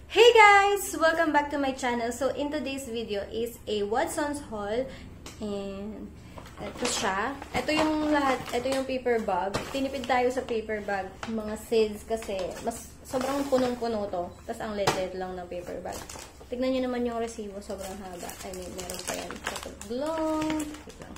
Hey guys! Welcome back to my channel. So, in today's video is a Watson's haul. And, ito siya. Ito yung lahat. Ito yung paper bag. Tinipid tayo sa paper bag. Mga sales kasi sobrang punong-puno to. Tapos ang liit-liit lang ng paper bag. Tignan nyo naman yung resibo. Sobrang haba. I mean, meron pa yan. Long. Wait lang.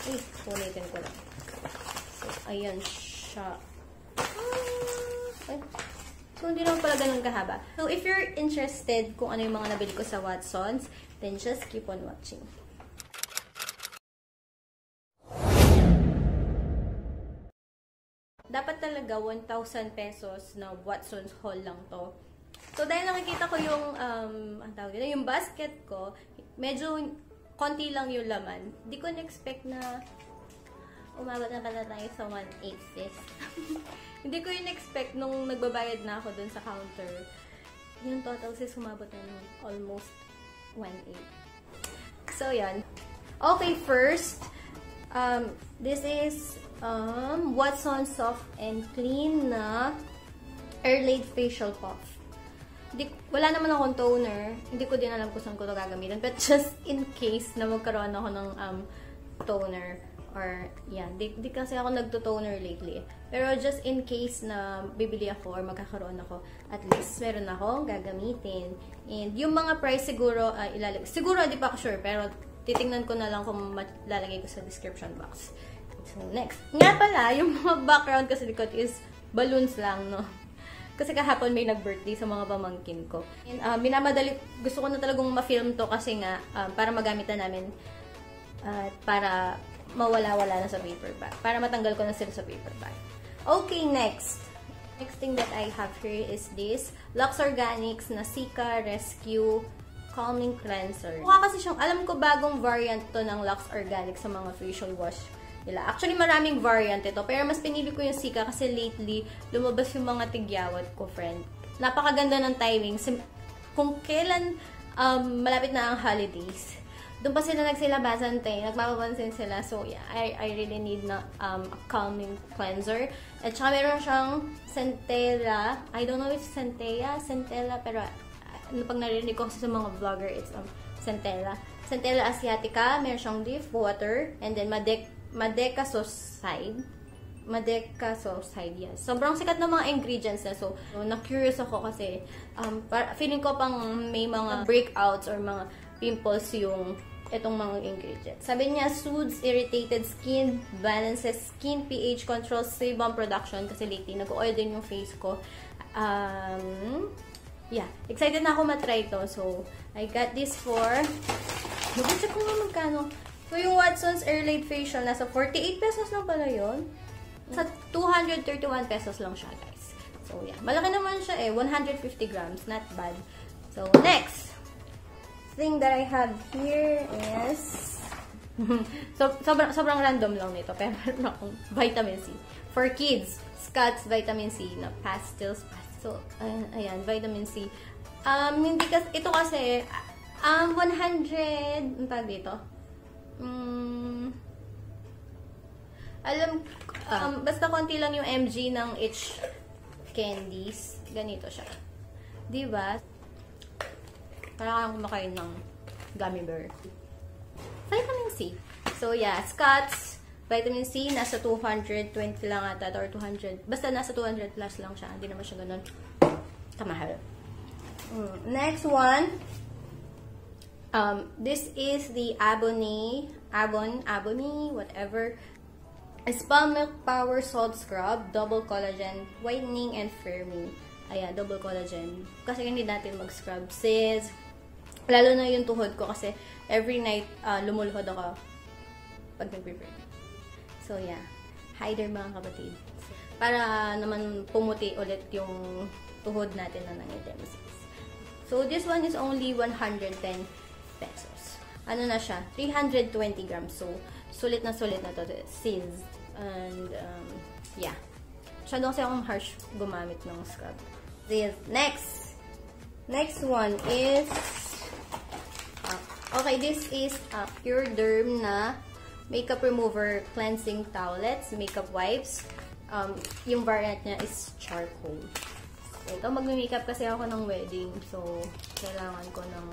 Ay, punitin ko lang. So, ayan siya. Ay. So, hindi naman pala ganun kahaba. So, if you're interested kung ano yung mga nabili ko sa Watson's, then just keep on watching. Dapat talaga 1,000 pesos na Watson's haul lang to. So, dahil nakikita ko yung, ang tawag nila, yung basket ko, medyo konti lang yung laman. Hindi ko na-expect na umabot na pala tayo sa 1,800 sis. Hindi ko in-expect nung nagbabayad na ako dun sa counter. Yung total sis umabot na ng almost 1,800. So, yan. Okay, first, this is Watson's Soft and Clean na Airlaid Facial Puff. Wala naman akong toner. Hindi ko din alam kung saan ko ito gagamitin. But just in case na magkaroon ako ng toner, or, yan. Di kasi ako nagto-toner lately. Pero just in case na bibili ako or magkakaroon ako, at least meron akong gagamitin. And yung mga price siguro, ilalagay. Siguro hindi pa ako sure, pero titingnan ko na lang kung lalagay ko sa description box. So, next. Nga pala, yung mga background kasi likod is balloons lang, no? Kasi kahapon may nag-birthday sa mga pamangkin ko. And, minamadali, gusto ko na talagang ma-film to kasi nga, para magamit na namin, para mawala-wala na sa paper bag. Para matanggal ko na sila sa paper bag. Okay, next. Next thing that I have here is this Lux Organics na Cica Rescue Calming Cleanser. Mukha kasi siyang, alam ko bagong variant to ng Lux Organics sa mga facial wash nila. Actually, maraming variant ito. Pero mas pinili ko yung Cica kasi lately, lumabas yung mga tigyawat ko, friend. Napakaganda ng timing. Kung kailan malapit na ang holidays, doon pa sila nagsilabasan tayo. Nagmapapansin sila. So, yeah, I really need na a calming cleanser. At saka meron siyang Centella. I don't know if Centella, pero pag narinig ko kasi sa mga vlogger, it's Centella. Centella asiatica. Meron siyang leaf water. And then, Madecasoside. Madecasoside, yes. Sobrang sikat ng mga ingredients na. So, na-curious ako kasi feeling ko pang may mga breakouts or mga pimples yung itong mga ingredients. Sabi niya, soothes irritated skin, balances skin pH, controls sebum production kasi lately nag-oil din yung face ko. Yeah, excited na ako matry to. So, I got this for, mag-check ko nga magkano. So, yung Watson's Airlaid Facial, nasa 48 pesos lang pala yun. Sa 231 pesos lang siya, guys. So, yeah. Malaki naman siya eh. 150 grams. Not bad. So, next thing that I have here is sobrang random lang nito, pero meron akong vitamin C for kids. Scott's vitamin C na pastel. Ayan, vitamin C. Hindi kasi ito kasi 100 ang tawag dito. Basta konti lang yung mg ng each candies. Ganito siya. Diba? Parang kumakain ng gummy bear. Vitamin C. So, yeah. Scott's vitamin C, nasa 220 lang ata, or 200. Basta nasa 200 plus lang siya. Hindi naman siya ganun kamahal. Next one. This is the Avon, whatever. Spa Milk Power Salt Scrub, Double Collagen, Whitening and Firming. Ayan, double collagen. Kasi hindi natin mag-scrub, sis. Lalo na yung tuhod ko kasi every night lumuluhod ako pag nag-prepare. So, yeah. Hi there mga kapatid. Para naman pumuti ulit yung tuhod natin na nangitim, sis. So, this one is only 110 pesos. Ano na siya? 320 grams. So, sulit na to, sis. And, yeah. Masyado kasi akong harsh gumamit ng scrub. This next one is okay, this is Pure Derm na makeup remover cleansing towelettes, makeup wipes. Yung variant niya is charcoal. Ito, mag-makeup kasi ako ng wedding. So, kailangan ko ng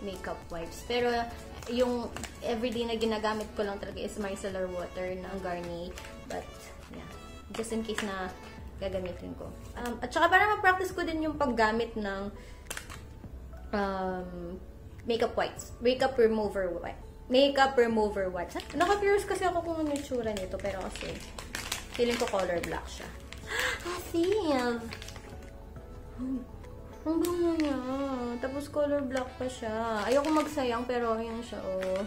makeup wipes. Pero, yung everyday na ginagamit ko lang talaga is micellar water ng Garnier. But, yeah. Just in case na gagamitin ko. At saka para ma-practice ko din yung paggamit ng makeup wipes. Makeup remover wipes. Naka-curious kasi ako kung ano yung tsura nito. Pero kasi, feeling ko color black siya. Feel! Ang bango niya. Tapos color black pa siya. Ayoko magsayang pero ayan siya, oh.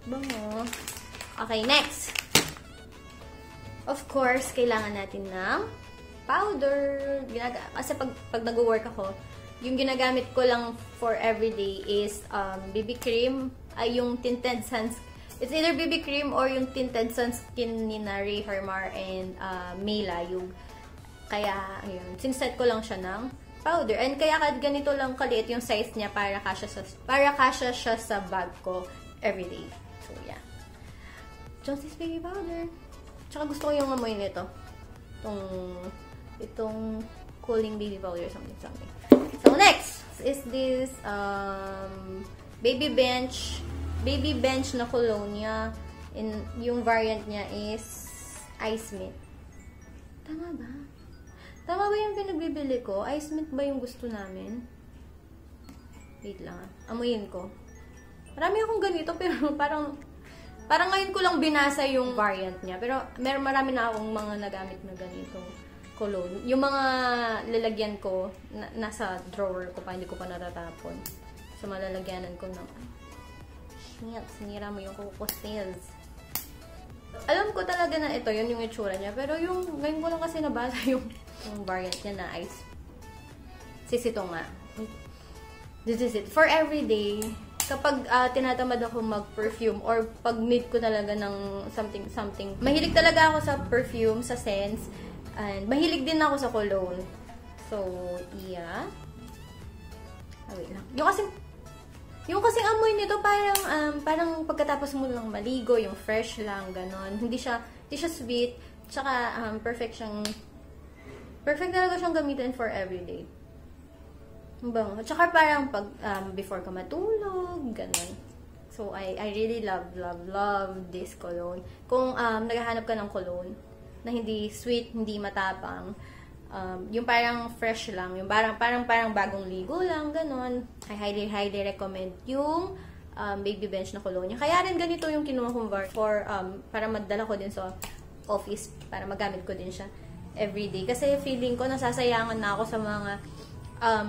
Bango. Okay, next! Of course, kailangan natin ng powder. Kasi pag nag-work ako, yung ginagamit ko lang for everyday is BB cream. Ay, yung tinted sunscreen. It's either BB cream or yung tinted sunscreen ni Ray Hermar and Mela. Kaya, ayun. Sinset ko lang siya ng powder. And kaya ganito lang kaliit yung size niya para kasya siya sa bag ko everyday. So, yeah. Johnson's baby powder. Tsaka gusto ko yung amoy nito. Itong cooling baby powder, something. So, next is this Baby Bench na colonia. Yung variant niya is Ice Mint. Tama ba? Tama ba yung pinagbibili ko? Ice Mint ba yung gusto namin? Wait lang. Amuyin ko. Marami akong ganito pero parang ngayon ko lang binasa yung variant niya. Pero marami na akong mga nagamit na ganito cologne. Yung mga lalagyan ko, nasa drawer ko pa, hindi ko pa natatapon. So, malalagyanan ko ng... Shit, sinira mo yung Coco-Sales. Alam ko talaga na ito, yun yung itsura niya. Pero yung, ngayon ko lang kasi nabasa yung variant niya na ice. Sis, ito nga. This is it. For everyday, kapag tinatamad ako mag-perfume or pag need ko talaga ng something. Mahilig talaga ako sa perfume, sa scents. And mahilig din ako sa cologne. So, yeah. Wait lang. Yung kasing amoy nito parang pagkatapos mo lang maligo, yung fresh lang, ganon. Hindi siya sweet. Tsaka, perfect talaga siyang gamitin for everyday. Bango. Tsaka parang pag before ka matulog, ganun. So, I really love this cologne. Kung naghahanap ka ng cologne na hindi sweet, hindi matapang, yung parang fresh lang, yung parang bagong ligo lang, ganun. I highly recommend yung Baby Bench na cologne. Kaya rin ganito yung kinuha kong for para madala ko din sa office, para magamit ko din siya everyday. Kasi feeling ko nasasayangan na ako sa mga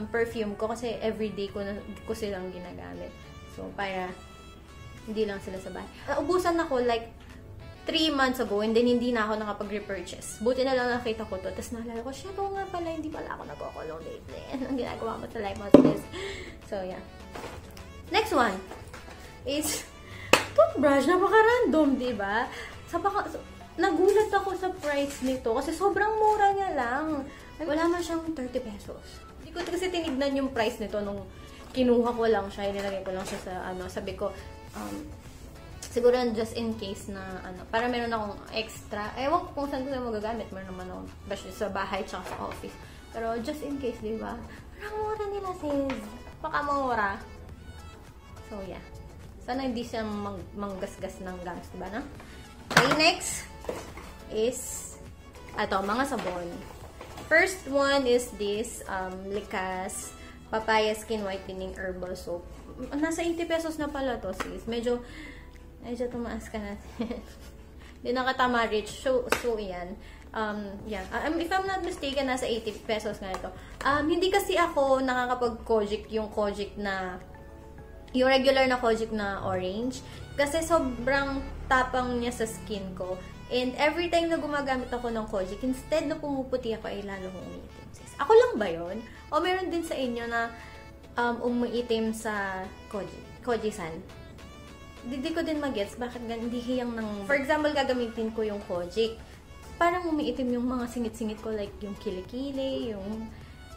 perfume ko kasi everyday ko silang ginagamit. So, para hindi lang sila sa bahay. Ubusan ako like 3 months ago and then hindi na ako nakapag-repurchase. Buti na lang nakita ko to. Tapos naalala ko, shit, nga pala, hindi pala ako nagko-cologne lately. Ang ginagawa mo sa life mo is. So, yeah. Next one is toothbrush. Napaka-random, diba? Nagulat ako sa price nito kasi sobrang mura niya lang. Wala man siyang 30 pesos. Hindi ko kasi tinignan yung price nito nung kinuha ko lang siya. Inilagay ko lang siya sa sabi ko, siguro just in case na para meron akong extra. Ewan ko kung saan ko magagamit. Meron naman akong sa bahay tsaka sa office. Pero just in case, di ba? Parang mura nila, sis. Baka mura. So, yeah. Sana hindi siya manggasgas ng gums, diba na? Okay, next is mga sabon. First one is this Likas Papaya Skin Whitening Herbal Soap. Nasa 80 pesos na pala to, sis. Medyo tumaas ka natin. Hindi nakatama rich. So yan. Yeah. If I'm not mistaken, nasa 80 pesos nga ito. Hindi kasi ako nakakapag-Kojic yung regular na Kojic na orange. Kasi sobrang tapang niya sa skin ko. And every time na gumagamit ako ng Kojic, instead na pumuputi ako, ay lalo kong umiitim. Ako lang ba yun? O meron din sa inyo na umiitim sa Kojisan? Hindi ko din magets bakit hindi hiyang ng... For example, gagamitin ko yung Kojic. Parang umiitim yung mga singit-singit ko, like yung kilikili, yung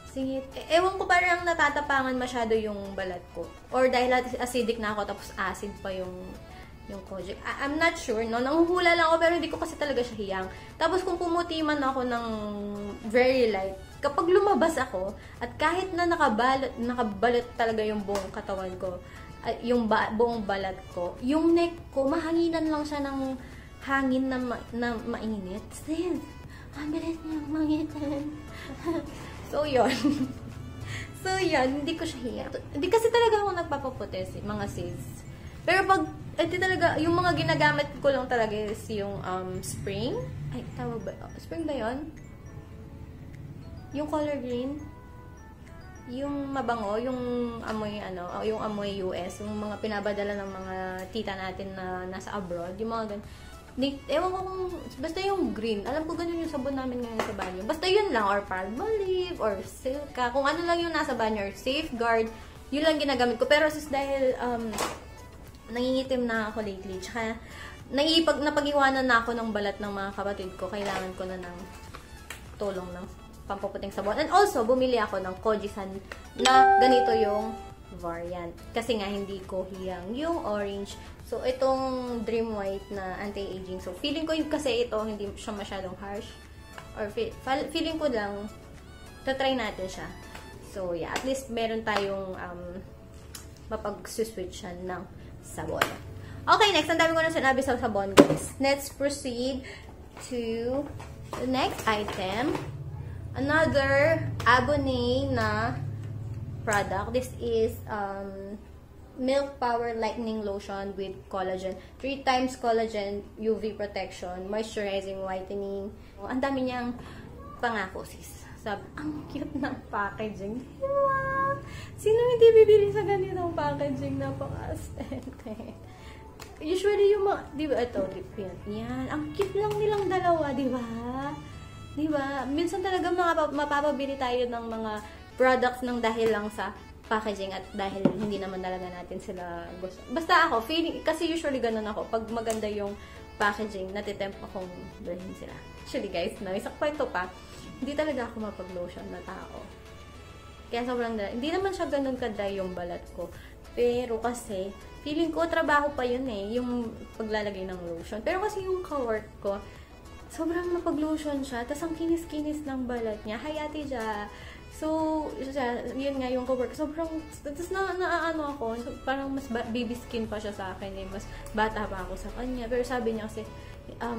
singit. Ewan ko, parang natatapangan masyado yung balat ko. Or dahil acidic na ako, tapos acid pa yung yung Kojic. I'm not sure, no? Nanguhula lang ako, pero hindi ko kasi talaga siya hiyang. Tapos kung pumuti man ako ng very light, kapag lumabas ako, at kahit na nakabalot talaga yung buong katawan ko, yung buong balat ko, yung neck ko, mahanginan lang siya ng hangin na mainit. Sis, ang bilis niyang mangitan. So, yun. So, yun. Hindi ko siya hiyang. Hindi kasi talaga ako nagpapaputi, mga sis. Pero pag, hindi talaga, yung mga ginagamit ko lang talaga is yung spring. Ay, tawag ba? Spring ba yun? Yung color green. Yung mabango, yung amoy, yung amoy US. Yung mga pinabadala ng mga tita natin na nasa abroad. Yung mga ganun. Ewan ko kung, basta yung green. Alam ko ganun yung sabon namin ngayon sa banyo. Basta yun lang, or Palmolive, or Silka. Kung ano lang yung nasa banyo, or Safeguard. Yun lang ginagamit ko. Pero sis, dahil, nangingitim na ako lately. Tsaka, napag-iwanan na ako ng balat ng mga kapatid ko. Kailangan ko na ng tulong ng pampaputing sabon. And also, bumili ako ng Kojisan na ganito yung variant. Kasi nga, hindi ko hiyang yung orange. So, itong Dream White na anti-aging. So, feeling ko yung kasi ito, hindi siya masyadong harsh. Or feeling ko lang, tatry natin siya. So, yeah. At least, meron tayong mapag-switchan ng sabon. Okay, next. Ang dami ko na sinabi sa sabon, guys. Let's proceed to the next item. Another Abonné na product. This is Milk Power Lightening Lotion with collagen. 3 times collagen, UV protection, moisturizing, whitening. Ang dami niyang pangako, sis. Sabi, ang cute ng packaging. Diba? Sino hindi bibili sa ganitong packaging? Napaka-aesthetic. Usually yung mga, diba, ito, yan. Ang cute lang nilang dalawa, diba? Diba? Minsan talaga mapapabili tayo ng mga products ng dahil lang sa packaging at dahil hindi naman talaga natin sila gusto. Basta ako, feeling, kasi usually ganun ako. Pag maganda yung packaging, natitempt akong bilhin sila. Actually guys, isa pa ito pa, hindi talaga ako mapag-lotion na tao. Kaya sobrang dry. Hindi naman siya ganun ka-dry yung balat ko. Pero kasi, feeling ko, trabaho pa yun yung paglalagay ng lotion. Pero kasi yung ka-work ko, sobrang napag-lotion siya. Tapos ang kinis-kinis ng balat niya. Hi, Ate Ja. So, yun nga yung ka-work. Sobrang, tapos naano ako, parang mas baby skin pa siya sa akin. Mas bata pa ako sa kanya. Pero sabi niya kasi,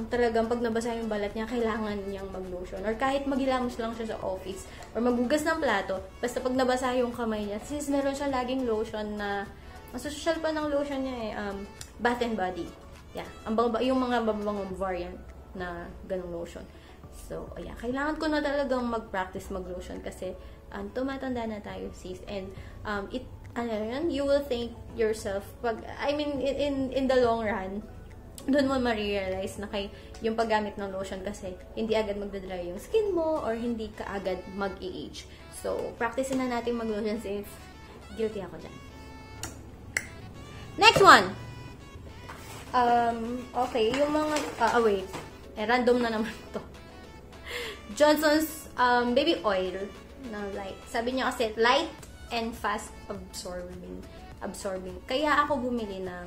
talagang pag nabasa yung balat niya, kailangan niyang mag-lotion. Or kahit maghilamos lang siya sa office, or maghugas ng plato, basta pag nabasa yung kamay niya, since meron siya laging lotion na, ang social pa ng lotion niya Bath and Body. Yeah, yung mga babangong variant na ganong lotion. So, yeah, kailangan ko na talagang mag-practice mag-lotion kasi tumatanda na tayo, sis. And, you will thank yourself in the long run, doon mo ma-realize na yung paggamit ng lotion kasi hindi agad magdadry yung skin mo or hindi ka agad mag-age. So, practice na natin mag-lotion since guilty ako dyan. Next one! Okay, yung mga, wait. Random na naman to. Johnson's baby oil na light. Sabi niya kasi, light and fast absorbing. Kaya ako bumili ng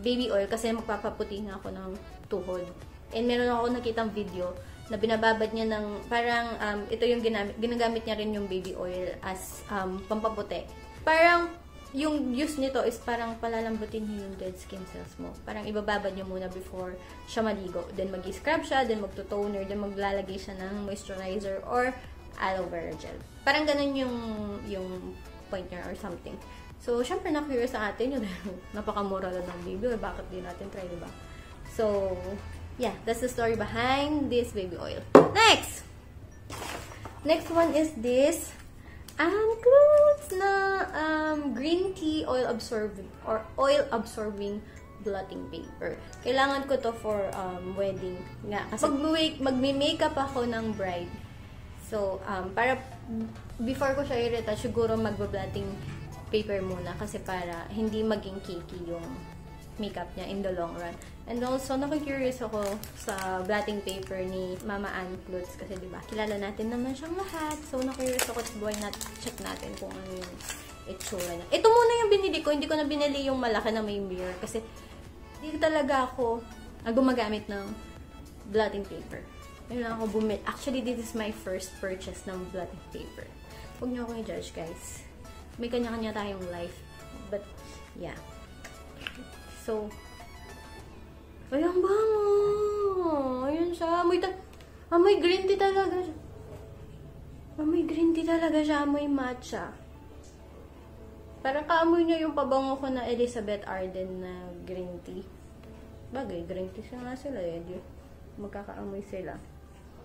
baby oil kasi magpapaputi nga ako ng tuhod. And meron ako nakitang video na binababad niya ng, parang, ito yung ginagamit niya rin yung baby oil as pampaputi. Parang, yung use nito is parang palalambutin niyo yung dead skin cells mo. Parang ibababad niyo muna before siya maligo. Then mag-scrub siya, then magto-toner, then maglalagay siya ng moisturizer or aloe vera gel. Parang ganun yung point niya or something. So, syempre na-curious sa atin yun. Napakamura lang ng baby oil. Bakit di natin try, diba? So, yeah, that's the story behind this baby oil. Next! Next one is this clothes na green tea oil absorbing blotting paper. Kailangan ko to for wedding nga. Kasi magme-makeup ako ng bride. So, para before ko siya i-retouch, siguro magba-blotting paper muna kasi para hindi maging cakey yung makeup niya in the long run. And also, nakikurious ako sa blotting paper ni Mama Ann Clothes kasi diba, kilala natin naman siyang lahat. So, nakikurious ako, why not check natin kung ano yung itsura niya. Ito muna yung binili ko, hindi ko na binili yung malaki na may mirror kasi Hindi talaga ako gumagamit ng blotting paper. Ayun lang ako bumili. Actually, this is my first purchase ng blotting paper. Huwag niyo akong i-judge, guys. May kanya-kanya tayong life. But, yeah. So, ayun ba mo? Ayun siya. Amoy green tea talaga siya. Amoy green tea talaga siya. Amoy matcha. Parang kaamoy niya yung pabango ko na Elizabeth Arden na green tea. Bagay, green tea siya nga sila eh. Magkakaamoy sila.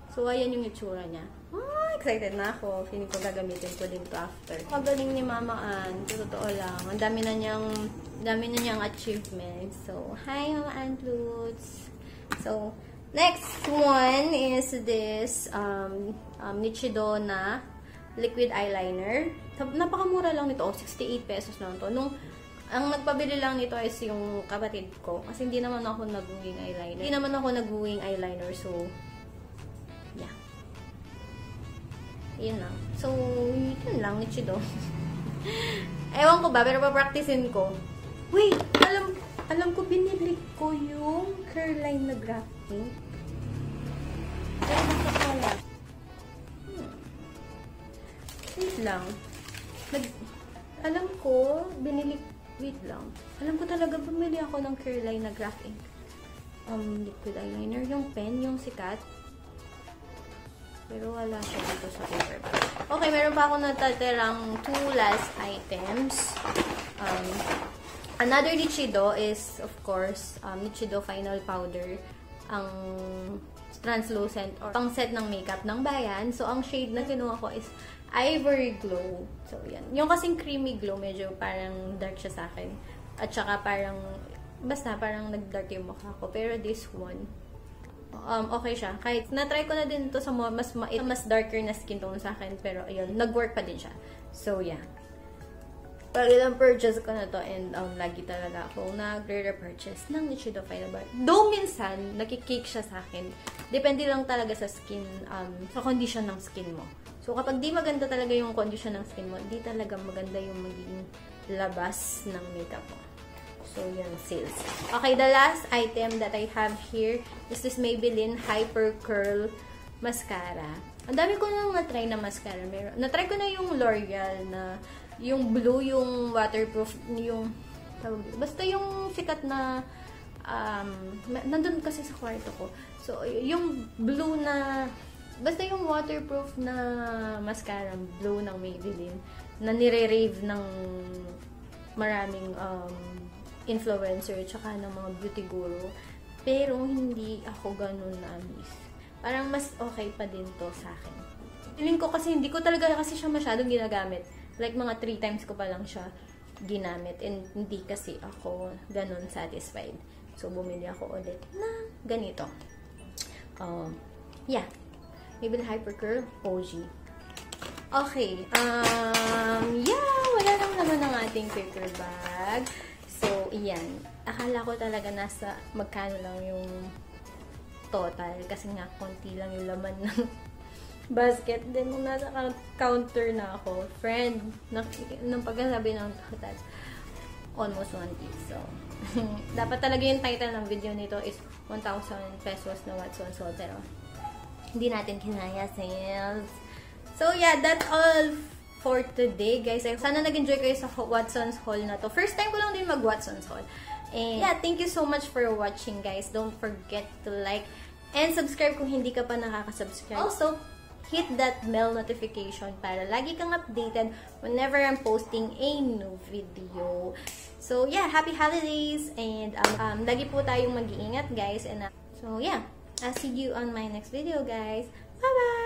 So, ayan yung itsura niya. Excited na ako. Feeling ko gagamitin ko din to after. Magaling ni Mama Ann. Totoo lang. Ang dami na niyang achievements. So, hi Mama Ann Lutz. So, next one is this Nichido na liquid eyeliner. Napakamura lang nito. 68 pesos lang to. Ang nagpabili lang nito is yung kapatid ko. Kasi hindi naman ako nag-wing eyeliner. So, yeah. Yun lang. So, yun lang. Nichido. Ewan ko ba, pero papracticein ko. Wait! Alam ko, binili ko yung Curline na grafting. Pero nakakala. Wait lang. Alam ko, wait lang. Alam ko talaga, bumili ako ng Curline na grafting. Liquid eyeliner. Yung pen, yung sikat. Pero wala siya dito sa paper bag. Okay, meron pa ako natatirang 2 last items. Another Nichido is, of course, Nichido Final Powder. Ang translucent or pang set ng makeup ng bayan. So, ang shade na kinuha ko is Ivory Glow. So, yan. Yung kasing creamy glow, medyo parang dark siya sa akin. At saka parang, basta parang nag-dark yung mukha ko. Pero this one, okay siya. Kahit na-try ko na din to sa mas darker na skin tone sa akin. Pero, ayun, nag-work pa din siya. So, yeah. Pag ilang purchase ko na to and lagi talaga ako nagre-repurchase ng Nichido Final Bar. Though minsan, nakikake siya sa akin. Depende lang talaga sa skin, sa condition ng skin mo. So, kapag di maganda talaga yung condition ng skin mo, di talaga maganda yung magiging labas ng makeup mo. So, yan, sales. Okay, the last item that I have here is this Maybelline Hyper Curl Mascara. Ang dami ko nang na-try na mascara. Na-try ko na yung L'Oreal na yung blue, yung waterproof, yung basta yung sikat na nandun kasi sa kwarto ko. So, yung blue na basta yung waterproof na mascara, blue ng Maybelline, na nire-rave ng maraming influencer tsaka ng mga beauty guru. Pero hindi ako ganun na-miss. Parang mas okay pa din to sa akin. Feeling ko kasi hindi ko talaga kasi siya masyadong ginagamit. Like mga 3 times ko pa lang siya ginamit and hindi kasi ako ganun satisfied. So, bumili ako ulit na ganito. Yeah. Maybelline Hyper Curl OG. Okay. Yeah. Wala lang naman ang ating paper bag. So, iyan. Akala ko talaga nasa magkano lang yung total. Kasi nga, konti lang yung laman ng basket. Then, nung nasa counter na ako, friend, nung pagkasabi ng total, almost 1 piso. So, dapat talaga yung title ng video nito is 1,000 pesos na Watson's Haul. Pero, hindi natin kinaya sales. So, yeah, that's all for today, guys. Sana nag-enjoy kayo sa Watson's Haul na to. First time ko lang din mag-Watson's Haul. And, yeah, thank you so much for watching, guys. Don't forget to like and subscribe kung hindi ka pa nakaka-subscribe. Also, hit that bell notification para lagi kang updated whenever I'm posting a new video. So, yeah, happy holidays! And, lagi po tayong mag-iingat, guys. And, so, yeah, I'll see you on my next video, guys. Bye-bye!